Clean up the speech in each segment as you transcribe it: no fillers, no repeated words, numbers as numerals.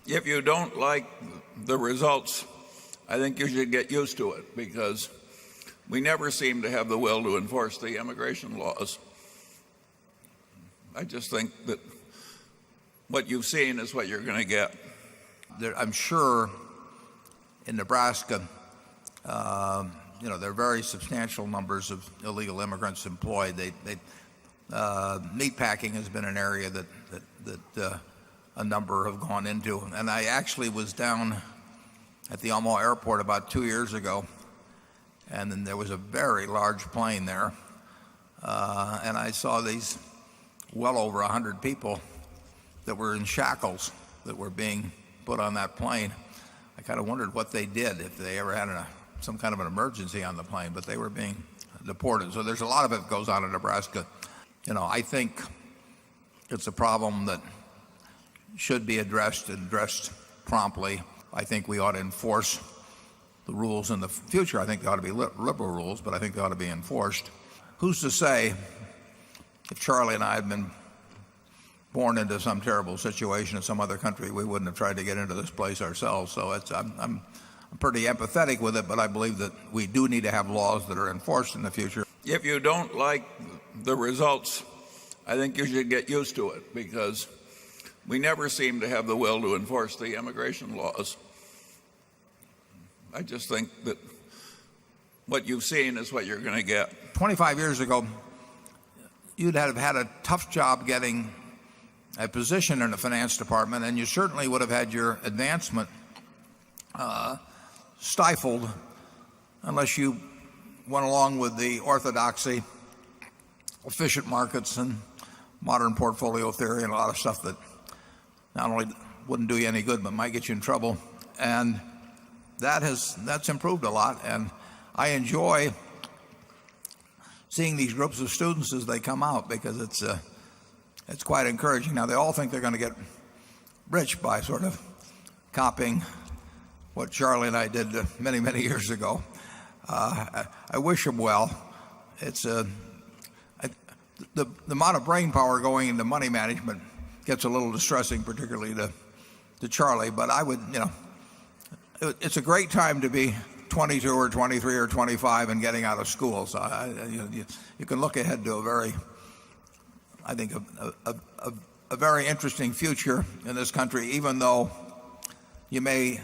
If you don't like the results, I think you should get used to it, because we never seem to have the will to enforce the immigration laws. I just think that what you've seen is what you're going to get. I'm sure in Nebraska, there are very substantial numbers of illegal immigrants employed. Meatpacking has been an area that a number have gone into. And I actually was down at the Omaha airport about 2 years ago, and then there was a very large plane there, and I saw these well over 100 people that were in shackles that were being put on that plane. I kind of wondered what they did, if they ever had some kind of an emergency on the plane, but they were being deported. So there's a lot of it that goes on in Nebraska. I think it's a problem that should be addressed promptly. I think we ought to enforce the rules in the future. I think they ought to be liberal rules, but I think they ought to be enforced. Who's to say if Charlie and I had been born into some terrible situation in some other country, we wouldn't have tried to get into this place ourselves. So I'm pretty empathetic with it, but I believe that we do need to have laws that are enforced in the future. If you don't like the results, I think you should get used to it, because we never seem to have the will to enforce the immigration laws. I just think that what you've seen is what you're going to get. 25 years ago, you'd have had a tough job getting a position in the finance department, and you certainly would have had your advancement stifled unless you went along with the orthodoxy, efficient markets, and modern portfolio theory, and a lot of stuff that not only wouldn't do you any good but might get you in trouble. And that's improved a lot, and I enjoy seeing these groups of students as they come out, because it's quite encouraging. Now, they all think they're going to get rich by sort of copying what Charlie and I did many, many years ago. I wish them well. The amount of brain power going into money management gets a little distressing, particularly to Charlie. But it's a great time to be 22 or 23 or 25 and getting out of school. So you can look ahead to a very interesting future in this country, even though you may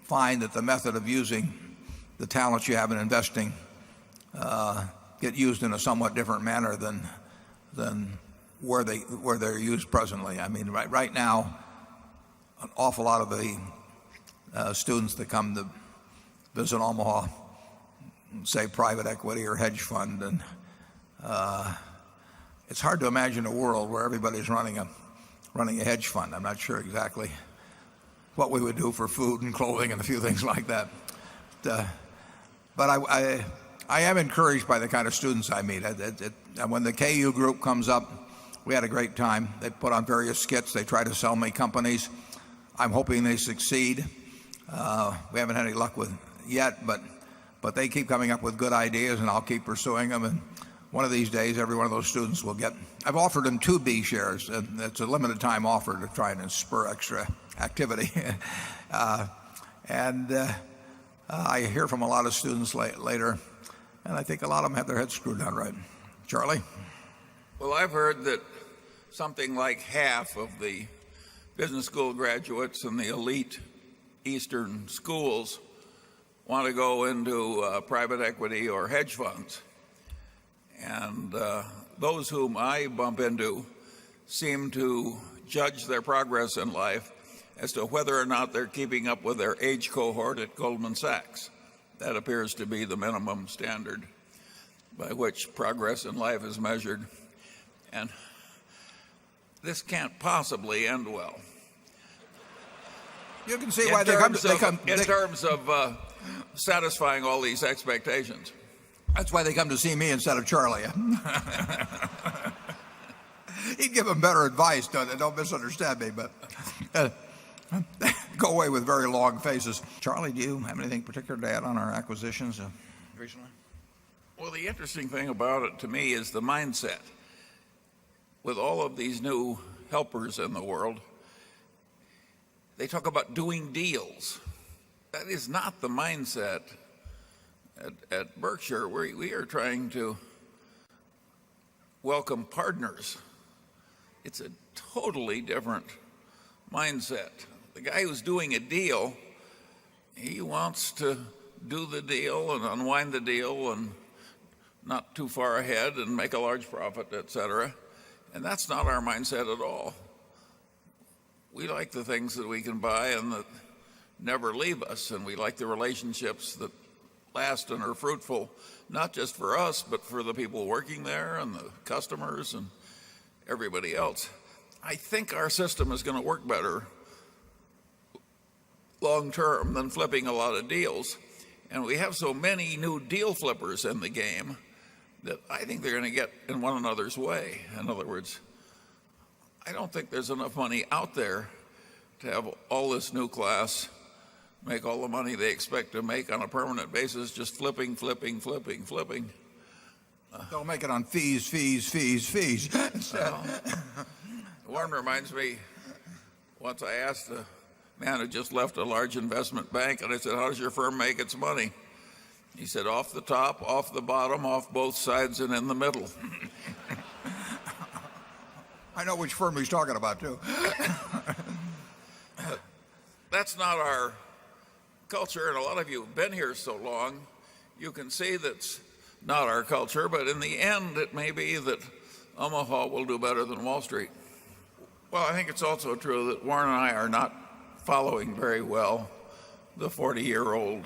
find that the method of using the talents you have in investing get used in a somewhat different manner than where they're used presently. I mean, right now, an awful lot of the students that come to visit Omaha, say private equity or hedge fund, and it's hard to imagine a world where everybody's running a hedge fund. I'm not sure exactly what we would do for food and clothing and a few things like that. But I am encouraged by the kind of students I meet. When the KU group comes up, we had a great time. They put on various skits. They try to sell me companies. I'm hoping they succeed. We haven't had any luck with yet, but they keep coming up with good ideas, and I'll keep pursuing them. And one of these days, every one of those students will get. I've offered them 2 B shares. It's a limited time offer to try and spur extra activity. I hear from a lot of students later, and I think a lot of them have their heads screwed on right. Charlie? Well, I've heard that something like half of the business school graduates in the elite Eastern schools want to go into private equity or hedge funds. And those whom I bump into seem to judge their progress in life as to whether or not they're keeping up with their age cohort at Goldman Sachs. That appears to be the minimum standard by which progress in life is measured. And this can't possibly end well. You can see why they come in terms of satisfying all these expectations. That's why they come to see me instead of Charlie. He'd give them better advice. Don't misunderstand me, but go away with very long faces. Charlie, do you have anything particular to add on our acquisitions recently? Well, the interesting thing about it to me is the mindset. With all of these new helpers in the world, they talk about doing deals. That is not the mindset at Berkshire. We are trying to welcome partners. It's a totally different mindset. The guy who's doing a deal, he wants to do the deal and unwind the deal and not too far ahead and make a large profit, etc. And that's not our mindset at all. We like the things that we can buy and that never leave us, and we like the relationships that last and are fruitful, not just for us, but for the people working there and the customers and everybody else. I think our system is going to work better long term than flipping a lot of deals. And we have so many new deal flippers in the game that I think they're going to get in one another's way. In other words, I don't think there's enough money out there to have all this new class make all the money they expect to make on a permanent basis, just flipping. They'll make it on fees. One reminds me, once I asked a man who just left a large investment bank, and I said, how does your firm make its money? He said, off the top, off the bottom, off both sides, and in the middle. I know which firm he's talking about, too. That's not our culture, and a lot of you have been here so long, you can see that's not our culture, but in the end, it may be that Omaha will do better than Wall Street. Well, I think it's also true that Warren and I are not following very well the 40-year-old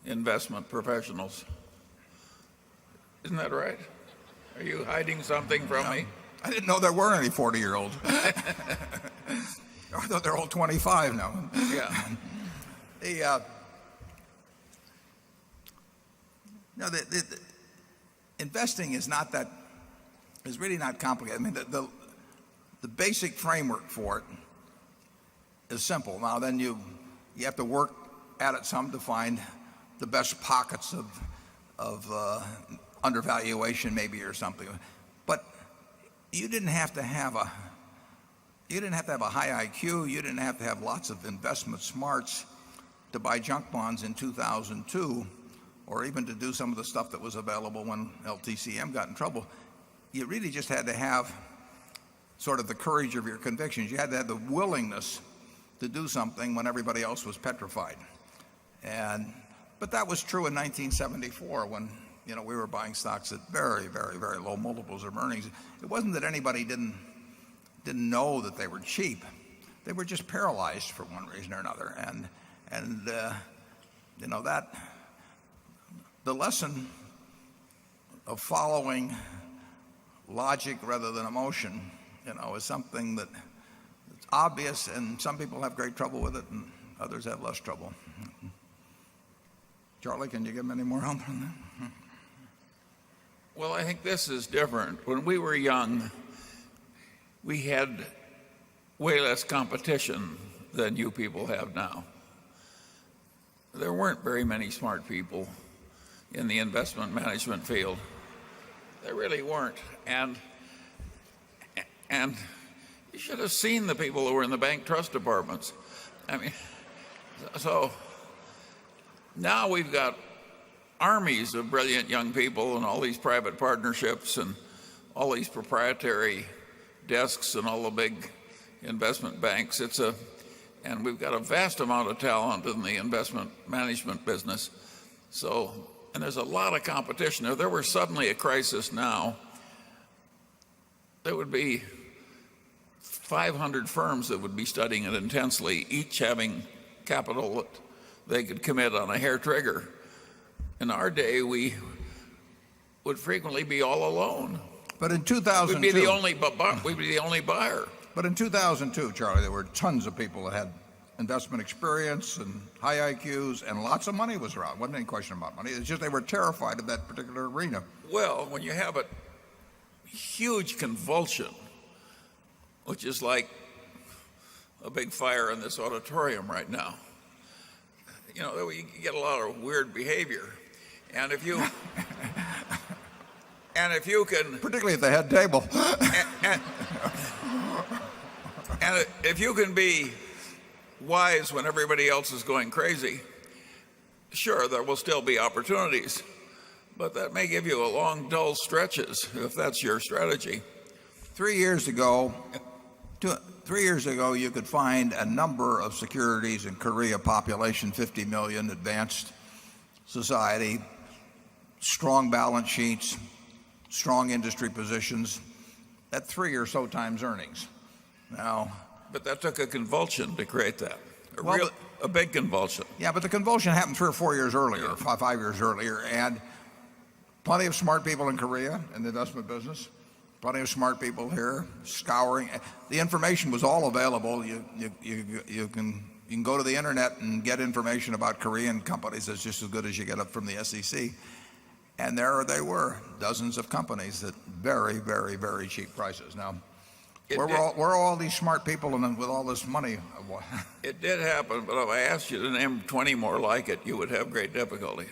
investment professionals. Isn't that right? Are you hiding something from me? I didn't know there were any 40-year-olds. I thought they're all 25 now. Yeah. The investing is really not complicated. I mean, the basic framework for it is simple. Now, then you have to work at it some to find the best pockets of undervaluation, maybe, or something. But you didn't have to have a high IQ. You didn't have to have lots of investment smarts to buy junk bonds in 2002, or even to do some of the stuff that was available when LTCM got in trouble. You really just had to have sort of the courage of your convictions. You had to have the willingness to do something when everybody else was petrified. But that was true in 1974 when we were buying stocks at very, very, very low multiples of earnings. It wasn't that anybody didn't know that they were cheap. They were just paralyzed for one reason or another. And that the lesson of following logic rather than emotion, is something that's obvious, and some people have great trouble with it and others have less trouble. Charlie, can you give them any more help on that? Well, I think this is different. When we were young, we had way less competition than you people have now. There weren't very many smart people in the investment management field. There really weren't. And you should have seen the people who were in the bank trust departments. I mean, so now we've got armies of brilliant young people and all these private partnerships and all these proprietary desks and all the big investment banks. And we've got a vast amount of talent in the investment management business. And there's a lot of competition. If there were suddenly a crisis now, there would be 500 firms that would be studying it intensely, each having capital that they could commit on a hair trigger. In our day, we would frequently be all alone. But in 2002, we'd be the only buyer. But in 2002, Charlie, there were tons of people that had investment experience and high IQs, and lots of money was around. Wasn't any question about money. It's just they were terrified of that particular arena. Well, when you have a huge convulsion, which is like a big fire in this auditorium right now, you get a lot of weird behavior. And if you can, particularly at the head table, and if you can be wise when everybody else is going crazy, sure, there will still be opportunities, but that may give you a long, dull stretches if that's your strategy. 3 years ago, 3 years ago, you could find a number of securities in Korea, population 50 million, advanced society, strong balance sheets, strong industry positions at 3 or so times earnings. Now, but that took a convulsion to create that. Well, A big convulsion. yeah, but the convulsion happened 3 or 4 years earlier, 5 years earlier, and plenty of smart people in Korea in the investment business, plenty of smart people here scouring. The information was all available. You can go to the internet and get information about Korean companies that's just as good as you get up from the SEC. And there they were, dozens of companies at very, very, very cheap prices. Now, where are all these smart people and with all this money? It did happen, but if I asked you to name 20 more like it, you would have great difficulty.